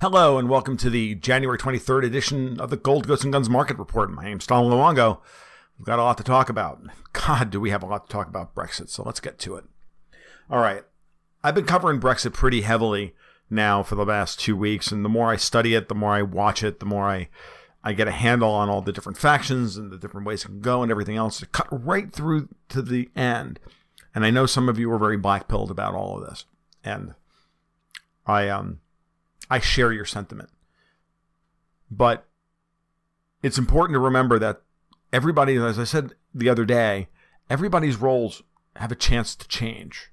Hello and welcome to the January 23rd edition of the Gold, Ghosts, and Guns Market Report. My name's Tom Luongo. We've got a lot to talk about. God, do we have a lot to talk about Brexit, so let's get to it. All right. I've been covering Brexit pretty heavily now for the last 2 weeks, and the more I study it, the more I watch it, the more I get a handle on all the different factions and the different ways it can go and everything else. To cut right through to the end. And I know some of you are very black-pilled about all of this. And I share your sentiment. But it's important to remember that everybody, as I said the other day, everybody's roles have a chance to change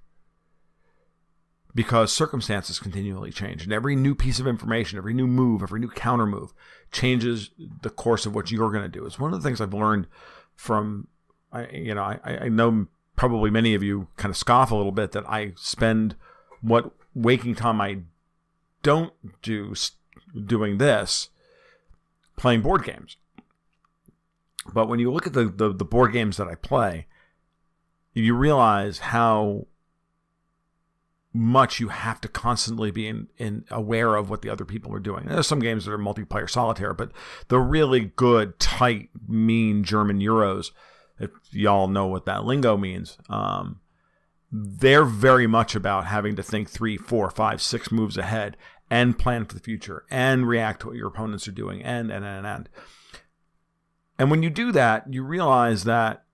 because circumstances continually change. And every new piece of information, every new move, every new counter move changes the course of what you're going to do. It's one of the things I've learned from, I know probably many of you kind of scoff a little bit that I spend what waking time I don't do doing this, playing board games. But when you look at the board games that I play, you realize how much you have to constantly be in aware of what the other people are doing. There's some games that are multiplayer solitaire, but the really good, tight, mean German Euros, if y'all know what that lingo means, they're very much about having to think 3, 4, 5, 6 moves ahead and plan for the future and react to what your opponents are doing and. And when you do that, you realize that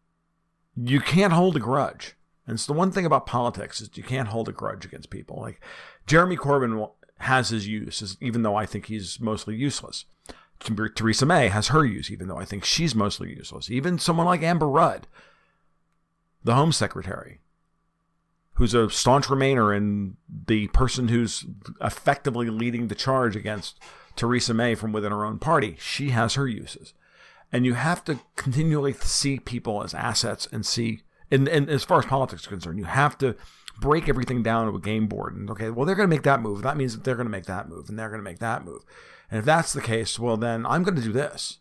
you can't hold a grudge. And it's the one thing about politics is you can't hold a grudge against people. Like Jeremy Corbyn has his use, even though I think he's mostly useless. Theresa May has her use, even though I think she's mostly useless. Even someone like Amber Rudd, the Home Secretary, who's a staunch Remainer and the person who's effectively leading the charge against Theresa May from within her own party. She has her uses. And you have to continually see people as assets and see, and as far as politics is concerned, you have to break everything down to a game board. And, okay, well, they're going to make that move. That means that they're going to make that move, and they're going to make that move. And if that's the case, well, then I'm going to do this.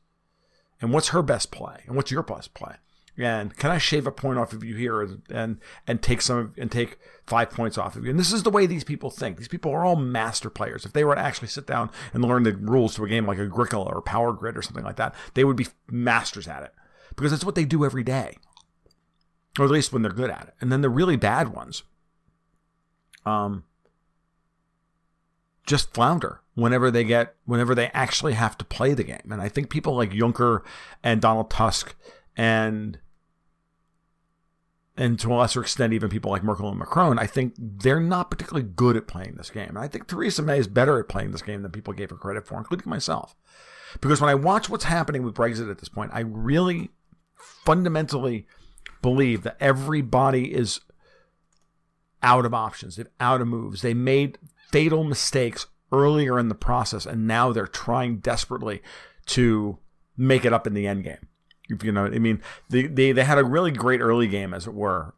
And what's her best play? And what's your best play? And can I shave a point off of you here and take 5 points off of you? And this is the way these people think. These people are all master players. If they were to actually sit down and learn the rules to a game like Agricola or Power Grid or something like that, they would be masters at it because that's what they do every day, or at least when they're good at it. And then the really bad ones, just flounder whenever they actually have to play the game. And I think people like Juncker and Donald Tusk and to a lesser extent, even people like Merkel and Macron, I think they're not particularly good at playing this game. And I think Theresa May is better at playing this game than people gave her credit for, including myself. Because when I watch what's happening with Brexit at this point, I really fundamentally believe that everybody is out of options. They're out of moves. They made fatal mistakes earlier in the process, and now they're trying desperately to make it up in the end game. If you know what I mean, they had a really great early game, as it were.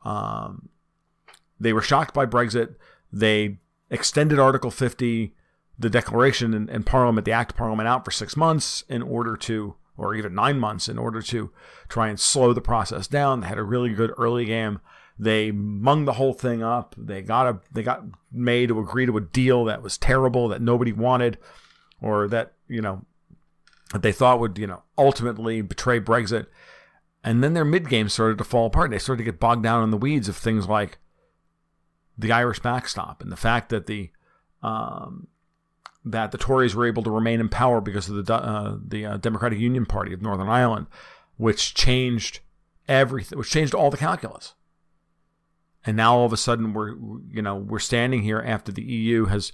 They were shocked by Brexit. They extended Article 50, the declaration in Parliament, the Act of Parliament, out for 6 months in order to, or even 9 months in order to try and slow the process down. They had a really good early game. They munged the whole thing up. They got May to agree to a deal that was terrible, that nobody wanted, or that that they thought would, ultimately betray Brexit. And then their mid-game started to fall apart. They started to get bogged down in the weeds of things like the Irish backstop and the fact that the Tories were able to remain in power because of the Democratic Union Party of Northern Ireland, which changed everything, which changed all the calculus. And now all of a sudden we're standing here after the EU has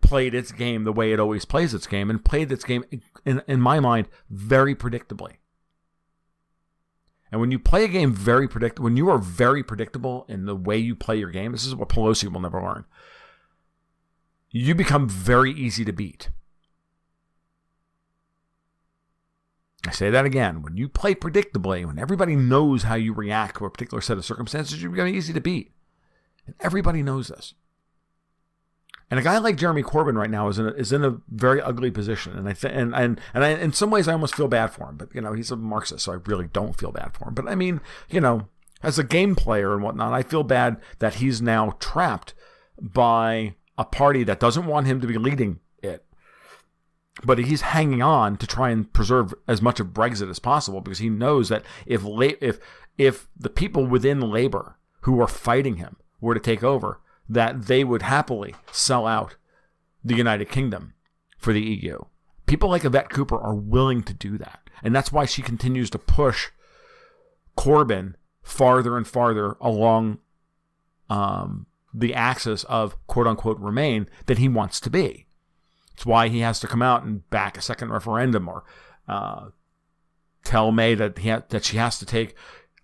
played its game the way it always plays its game, and played its game, in my mind, very predictably. And when you play a game when you are very predictable in the way you play your game, this is what Pelosi will never learn, you become very easy to beat. I say that again. When you play predictably, when everybody knows how you react to a particular set of circumstances, you become easy to beat. And everybody knows this. And a guy like Jeremy Corbyn right now is in a very ugly position, and I in some ways I almost feel bad for him. But he's a Marxist, so I really don't feel bad for him. But I mean, as a game player and whatnot, I feel bad that he's now trapped by a party that doesn't want him to be leading it, But he's hanging on to try and preserve as much of Brexit as possible, because he knows that if the people within Labour who are fighting him were to take over, that they would happily sell out the United Kingdom for the EU. People like Yvette Cooper are willing to do that. And that's why she continues to push Corbyn farther and farther along the axis of quote-unquote Remain that he wants to be. It's why he has to come out and back a second referendum, or tell May that that she has to take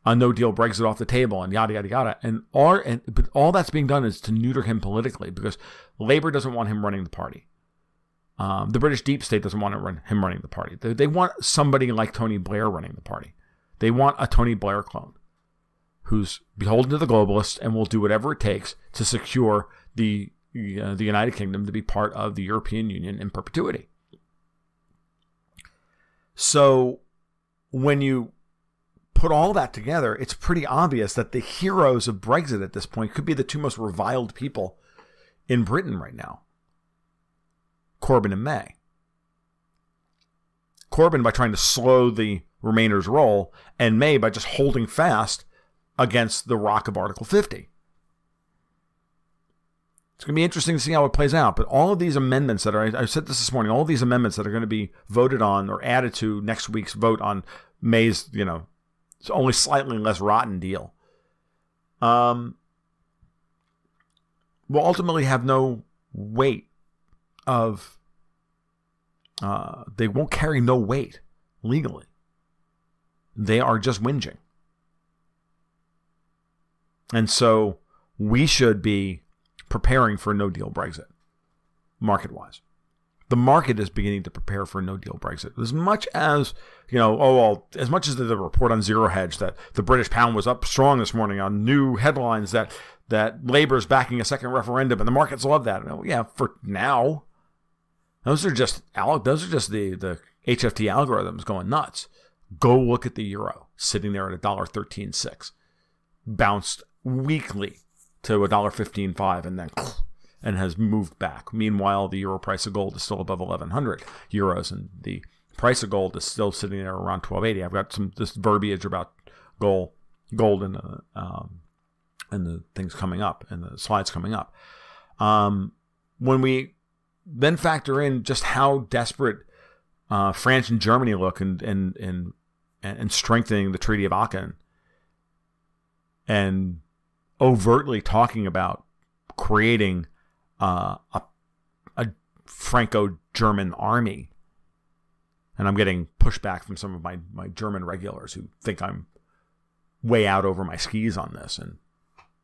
a no-deal Brexit off the table, and yada, yada, yada. But all that's being done is to neuter him politically, because Labour doesn't want him running the party. The British deep state doesn't want him running the party. They want somebody like Tony Blair running the party. They want a Tony Blair clone who's beholden to the globalists and will do whatever it takes to secure the United Kingdom to be part of the European Union in perpetuity. So when you put all that together, it's pretty obvious that the heroes of Brexit at this point could be the two most reviled people in Britain right now. Corbyn and May. Corbyn by trying to slow the Remainers' roll, and May by just holding fast against the rock of Article 50. It's going to be interesting to see how it plays out, but all of these amendments that I said this morning, all of these amendments that are going to be voted on or added to next week's vote on May's, it's only slightly less rotten deal, will ultimately have no weight of, they won't carry no weight legally. They are just whinging. And so we should be preparing for a no-deal Brexit, market-wise. The market is beginning to prepare for a no-deal Brexit. As much as, as much as the report on Zero Hedge that the British pound was up strong this morning on new headlines that Labour's backing a second referendum, and the markets love that. Yeah, for now. Those are just the HFT algorithms going nuts. Go look at the euro sitting there at $1.13.6, bounced weekly to $1.15.5, and has moved back. Meanwhile, the euro price of gold is still above 1,100 euros, and the price of gold is still sitting there around 1280. I've got this verbiage about gold and the things coming up and the slides coming up. When we then factor in just how desperate France and Germany look and strengthening the Treaty of Aachen, and overtly talking about creating a Franco-German army. And I'm getting pushback from some of my German regulars who think I'm way out over my skis on this and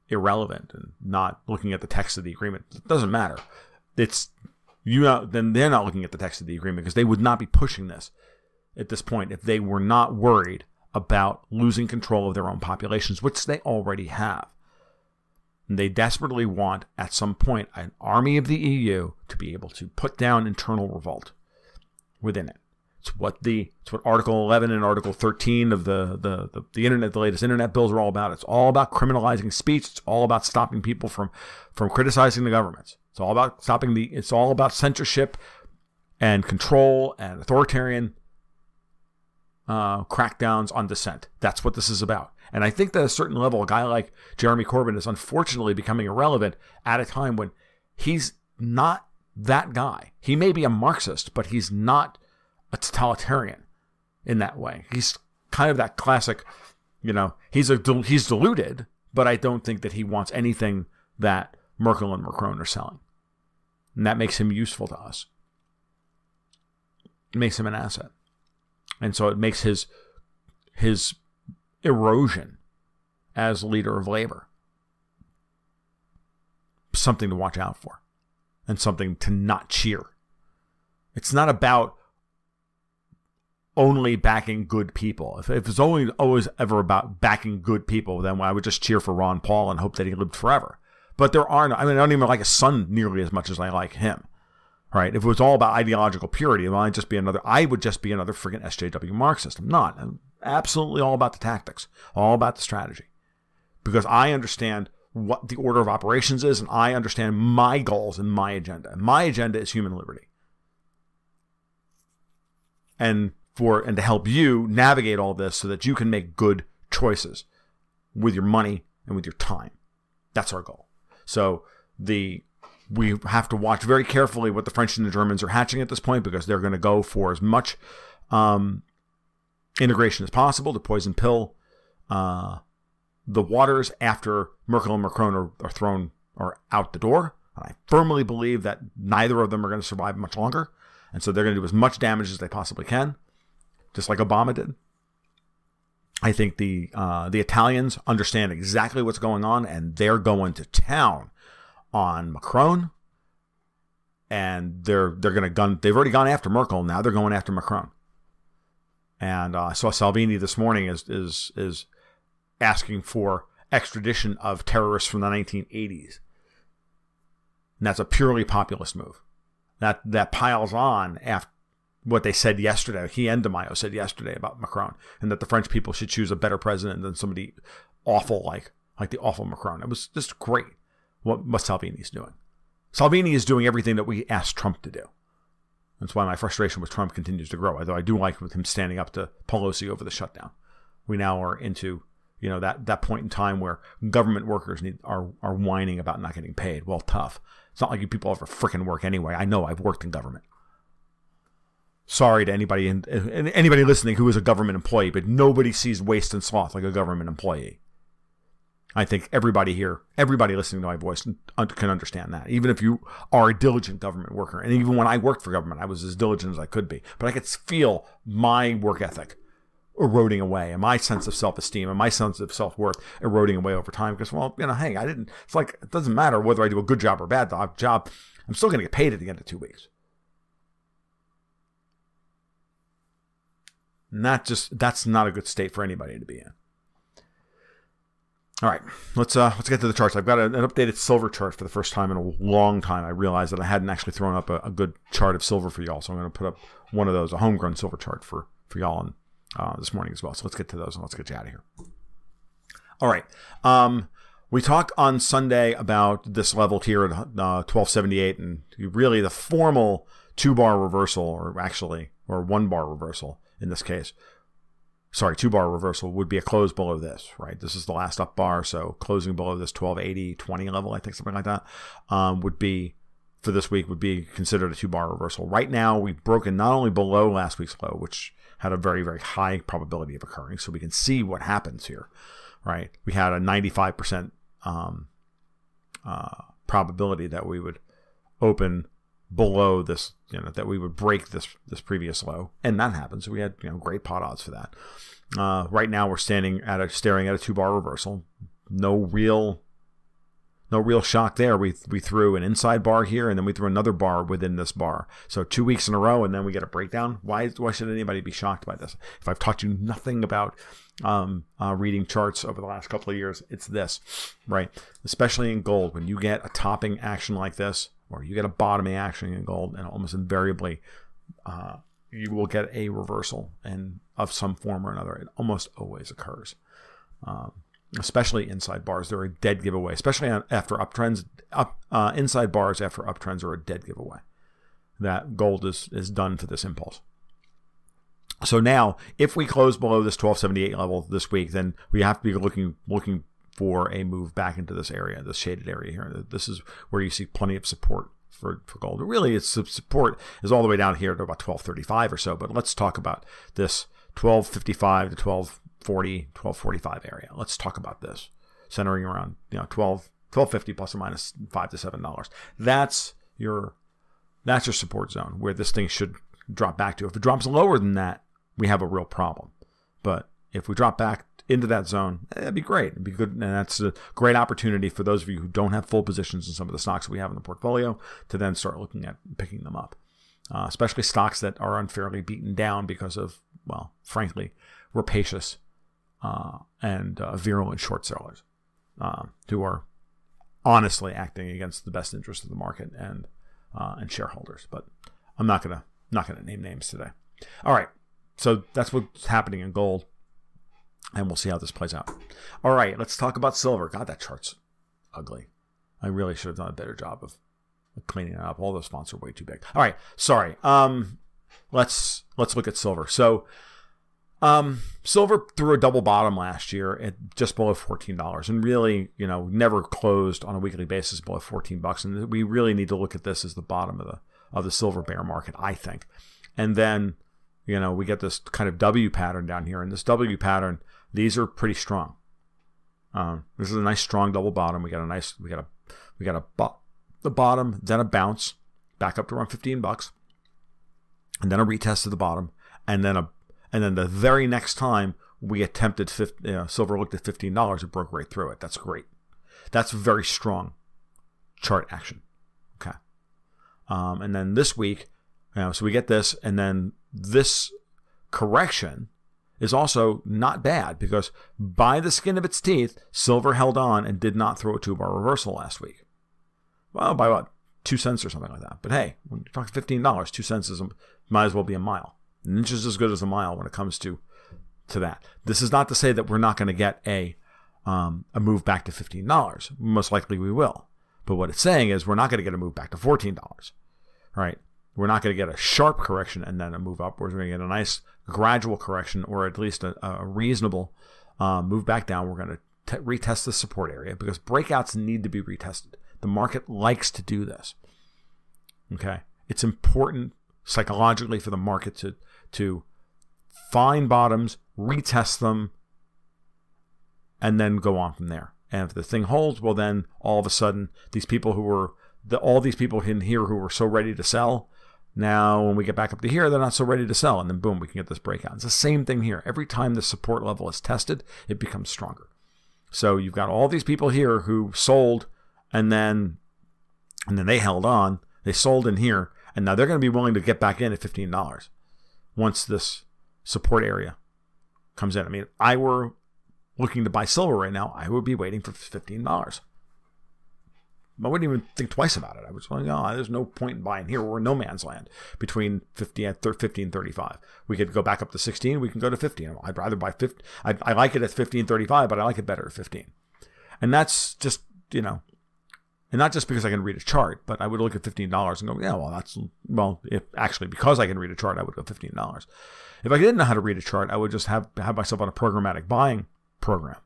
irrelevant and not looking at the text of the agreement. It doesn't matter. Then they're not looking at the text of the agreement, because they would not be pushing this at this point if they were not worried about losing control of their own populations, which they already have. And they desperately want, at some point, an army of the EU to be able to put down internal revolt within it. It's what Article 11 and Article 13 of the internet, the latest internet bills are all about. It's all about criminalizing speech. It's all about stopping people from criticizing the governments. It's all about it's all about censorship and control and authoritarian crackdowns on dissent. That's what this is about. And I think that at a certain level, a guy like Jeremy Corbyn is unfortunately becoming irrelevant at a time when he's not that guy. He may be a Marxist, but he's not a totalitarian in that way. He's kind of that classic, he's deluded, but I don't think that he wants anything that Merkel and Macron are selling. And that makes him useful to us. It makes him an asset. And so it makes his erosion as leader of Labour something to watch out for and something to not cheer. It's not about only backing good people. If it's always ever about backing good people, then I would just cheer for Ron Paul and hope that he lived forever. But I don't even like his son nearly as much as I like him. Right? If it was all about ideological purity, I would just be another friggin' SJW Marxist. I'm not. I'm absolutely all about the tactics, all about the strategy. Because I understand what the order of operations is, and I understand my goals and my agenda. And my agenda is human liberty. and to help you navigate all this so that you can make good choices with your money and with your time. That's our goal. So we have to watch very carefully what the French and the Germans are hatching at this point, because they're going to go for as much integration as possible, the poison pill. The waters after Merkel and Macron are out the door. And I firmly believe that neither of them are going to survive much longer. And so they're going to do as much damage as they possibly can, just like Obama did. I think the Italians understand exactly what's going on, and they're going to town on Macron. And they're going to they've already gone after Merkel. Now they're going after Macron. And I saw Salvini this morning is asking for extradition of terrorists from the 1980s. And that's a purely populist move. That piles on after what they said yesterday. He and Di Maio said yesterday about Macron, and that the French people should choose a better president than somebody awful like the awful Macron. It was just great what Salvini's doing. Salvini is doing everything that we asked Trump to do. That's why my frustration with Trump continues to grow, although I do like with him standing up to Pelosi over the shutdown. We now are into that point in time where government workers are whining about not getting paid. Well, tough. It's not like you people ever frickin' work anyway. I know, I've worked in government. Sorry to anybody listening who is a government employee, but nobody sees waste and sloth like a government employee. I think everybody listening to my voice can understand that. Even if you are a diligent government worker, and even when I worked for government, I was as diligent as I could be. But I could feel my work ethic eroding away, and my sense of self-esteem and my sense of self-worth eroding away over time. Because, hey, it's like, it doesn't matter whether I do a good job or a bad job. I'm still going to get paid at the end of 2 weeks. That's not a good state for anybody to be in. All right, let's get to the charts. I've got an updated silver chart for the first time in a long time. I realized that I hadn't actually thrown up a good chart of silver for y'all, so I'm going to put up one of those, a homegrown silver chart for y'all this morning as well. So let's get to those and let's get you out of here. All right. We talked on Sunday about this level here at 1278, and really the formal 2-bar reversal, or 1-bar reversal in this case. Sorry, 2-bar reversal would be a close below this, right? This is the last up bar, so closing below this 1280-20 level, I think, something like that, would be, for this week, would be considered a 2-bar reversal. Right now, we've broken not only below last week's low, which had a very, very high probability of occurring, so we can see what happens here, right? We had a 95% probability that we would open below this, that we would break this previous low, and that happened. So we had great pot odds for that. Right now we're staring at a 2-bar reversal. No real shock there. We threw an inside bar here, and then we threw another bar within this bar. So 2 weeks in a row, and then we get a breakdown. Why should anybody be shocked by this? If I've taught you nothing about reading charts over the last couple of years, it's this, right? Especially in gold, when you get a topping action like this, or you get a bottoming action in gold, and almost invariably you will get a reversal of some form or another. It almost always occurs. Especially inside bars, they're a dead giveaway. Especially after uptrends, inside bars after uptrends are a dead giveaway. That gold is done for this impulse. So now, if we close below this 1278 level this week, then we have to be looking for a move back into this area, this shaded area here. This is where you see plenty of support for gold. Really, its support is all the way down here to about 1235 or so. But let's talk about this 1255 to 1240, 1245 area. Let's talk about this, centering around 1250 plus or minus $5 to $7. That's your support zone where this thing should drop back to. If it drops lower than that, we have a real problem. But if we drop back into that zone, that'd be great. It'd be good, and that's a great opportunity for those of you who don't have full positions in some of the stocks that we have in the portfolio to then start looking at picking them up, especially stocks that are unfairly beaten down because of, well, frankly, rapacious and virulent short sellers who are honestly acting against the best interest of the market and shareholders. But I'm not gonna name names today. All right, so that's what's happening in gold. And we'll see how this plays out. All right, let's talk about silver. God, that chart's ugly. I really should have done a better job of cleaning it up. All those fonts are way too big. All right, sorry. let's look at silver. So silver threw a double bottom last year at just below $14, and really, never closed on a weekly basis below $14. And we really need to look at this as the bottom of the silver bear market, I think. And then, we get this kind of W pattern down here, and this W pattern, these are pretty strong. This is a nice strong double bottom. We got the bottom, then a bounce back up to around $15, and then a retest of the bottom, and then the very next time we attempted silver looked at $15, it broke right through it. That's great. That's very strong chart action. Okay. And then this week, so we get this, and then this correction is also not bad, because by the skin of its teeth, silver held on and did not throw a 2-bar reversal last week. Well, by what? 2 cents or something like that. But hey, when you're talking $15, 2 cents might as well be a mile. An inch is as good as a mile when it comes to that. This is not to say that we're not going to get a move back to $15. Most likely we will. But what it's saying is we're not going to get a move back to $14. Right? We're not going to get a sharp correction and then a move up. We're going to get a nice gradual correction, or at least a reasonable move back down. We're going to retest the support area, because breakouts need to be retested. The market likes to do this. Okay? It's important psychologically for the market to find bottoms, retest them, and then go on from there. And if the thing holds, well, then all of a sudden, all these people in here who were so ready to sell, now when we get back up to here, they're not so ready to sell, and then boom, we can get this breakout. It's the same thing here. Every time the support level is tested, it becomes stronger. So you've got all these people here who sold, and then they held on. They sold in here, and now they're going to be willing to get back in at $15 once this support area comes in. I mean, if I were looking to buy silver right now, I would be waiting for $15. I wouldn't even think twice about it. I was like, oh, there's no point in buying here. We're in no man's land between 50 and 15.35. We could go back up to 16. We can go to 15. I'd rather buy 50. I like it at 15.35, but I like it better at 15. And that's just, and not just because I can read a chart, but I would look at $15 and go, because I can read a chart, I would go $15. If I didn't know how to read a chart, I would just have myself on a programmatic buying program.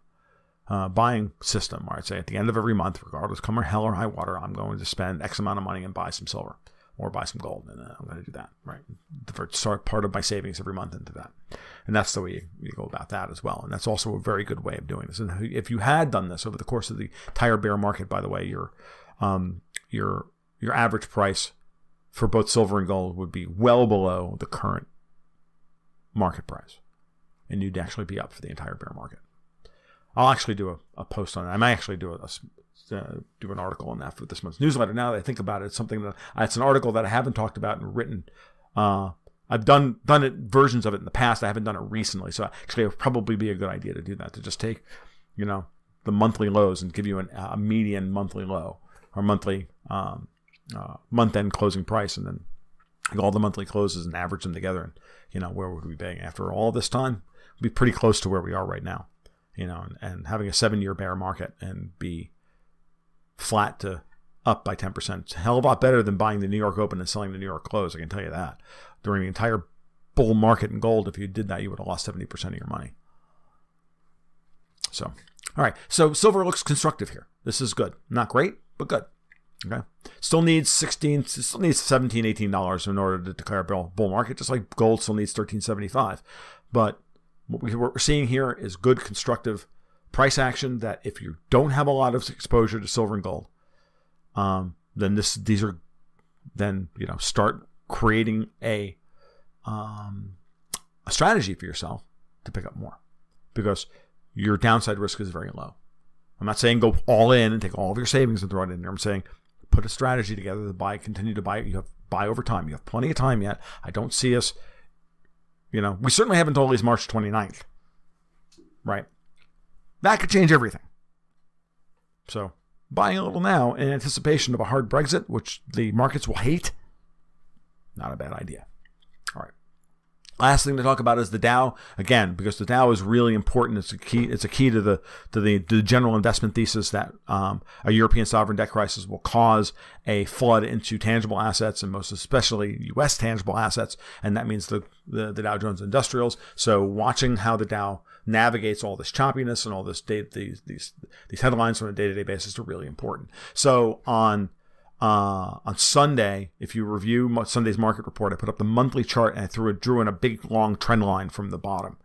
Buying system, where I'd say at the end of every month, regardless, come or hell or high water, I'm going to spend X amount of money and buy some silver or buy some gold, and I'm going to do that, right? Start part of my savings every month into that, and that's the way you go about that as well. And that's also a very good way of doing this. And if you had done this over the course of the entire bear market, by the way, your average price for both silver and gold would be well below the current market price, and you'd actually be up for the entire bear market. I'll actually do a post on it. I might actually do an article on that for this month's newsletter. Now that I think about it, it's an article that I haven't talked about and written. I've done versions of it in the past. I haven't done it recently, so actually it would probably be a good idea to do that. To just take, the monthly lows and give you a median monthly low or monthly month-end closing price, and then all the monthly closes and average them together. And where would we be after all this time? We'd be pretty close to where we are right now. And having a 7-year bear market and be flat to up by 10%. It's a hell of a lot better than buying the New York Open and selling the New York Close, I can tell you that. During the entire bull market in gold, if you did that, you would have lost 70% of your money. So, all right. So silver looks constructive here. This is good. Not great, but good. Okay. Still needs $17, $18 in order to declare a bull market, just like gold still needs $13.75. But what we're seeing here is good constructive price action that if you don't have a lot of exposure to silver and gold, then start creating a strategy for yourself to pick up more, because your downside risk is very low. I'm not saying go all in and take all of your savings and throw it in there. I'm saying put a strategy together to continue to buy. You buy over time. You have plenty of time yet. I don't see us. We certainly haven't until at least March 29th, right? That could change everything. So buying a little now in anticipation of a hard Brexit, which the markets will hate, not a bad idea. All right. Last thing to talk about is the Dow, again, because the Dow is really important. It's a key to the general investment thesis that a European sovereign debt crisis will cause a flood into tangible assets, and most especially U.S. tangible assets, and that means the Dow Jones Industrials. So watching how the Dow navigates all this choppiness and all this these headlines on a day-to-day basis are really important. So on Sunday, if you review Sunday's market report, I put up the monthly chart and I drew in a big long trend line from the bottom.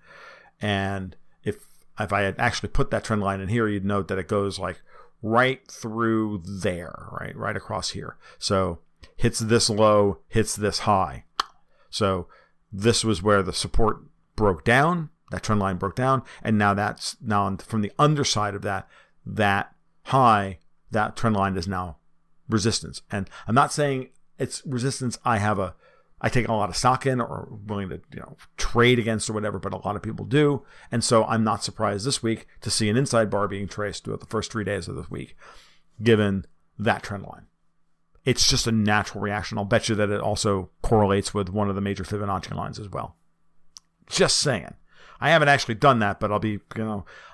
And if I had actually put that trend line in here, you'd note that it goes like right through there, right across here. So hits this low, hits this high. So this was where the support broke down. That trend line broke down, and now from the underside of that high, that trend line is now resistance. And I'm not saying it's resistance I take a lot of stock in or willing to trade against or whatever, but a lot of people do. And so I'm not surprised this week to see an inside bar being traced throughout the first 3 days of this week, given that trend line. It's just a natural reaction. I'll bet you that it also correlates with one of the major Fibonacci lines as well. Just saying. I haven't actually done that, but I'll be,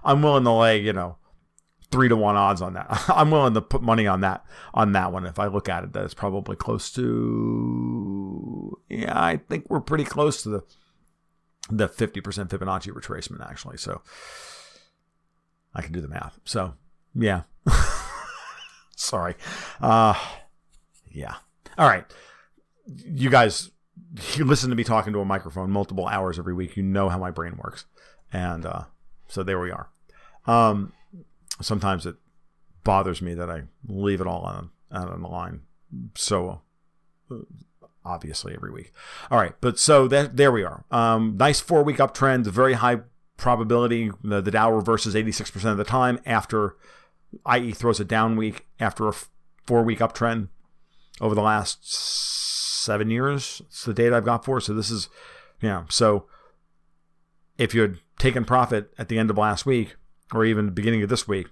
I'm willing to lay, 3-to-1 odds on that. I'm willing to put money on that one. If I look at it, that it's probably close to, I think we're pretty close to the 50% Fibonacci retracement actually. So I can do the math. So yeah, sorry. Yeah. All right. You guys, you listen to me talking to a microphone multiple hours every week. You know how my brain works. And so there we are. Sometimes it bothers me that I leave it all out on the line so obviously every week. All right, but so there we are. Nice 4-week uptrend, very high probability. The Dow reverses 86% of the time after IE throws a down week after a 4-week uptrend over the last 7 years. It's the data I've got for. So this is, so if you had taken profit at the end of last week or even the beginning of this week,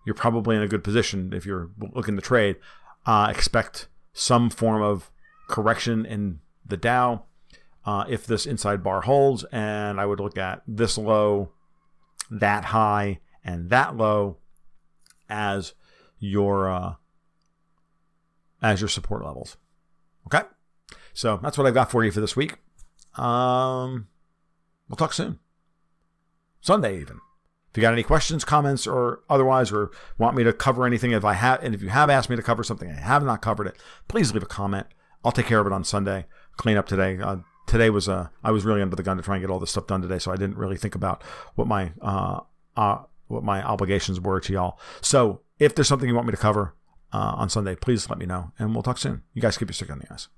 you're probably in a good position if you're looking to trade. Expect some form of correction in the Dow if this inside bar holds, and I would look at this low, that high, and that low as your support levels. Okay, so that's what I've got for you for this week. We'll talk soon. Sunday even. If you got any questions, comments, or otherwise, or want me to cover anything, if you have asked me to cover something and I have not covered it, please leave a comment. I'll take care of it on Sunday. Clean up today. Today was I was really under the gun to try and get all this stuff done today, so I didn't really think about what my obligations were to y'all. So if there's something you want me to cover on Sunday, please let me know, and we'll talk soon. You guys keep your stick on the ice.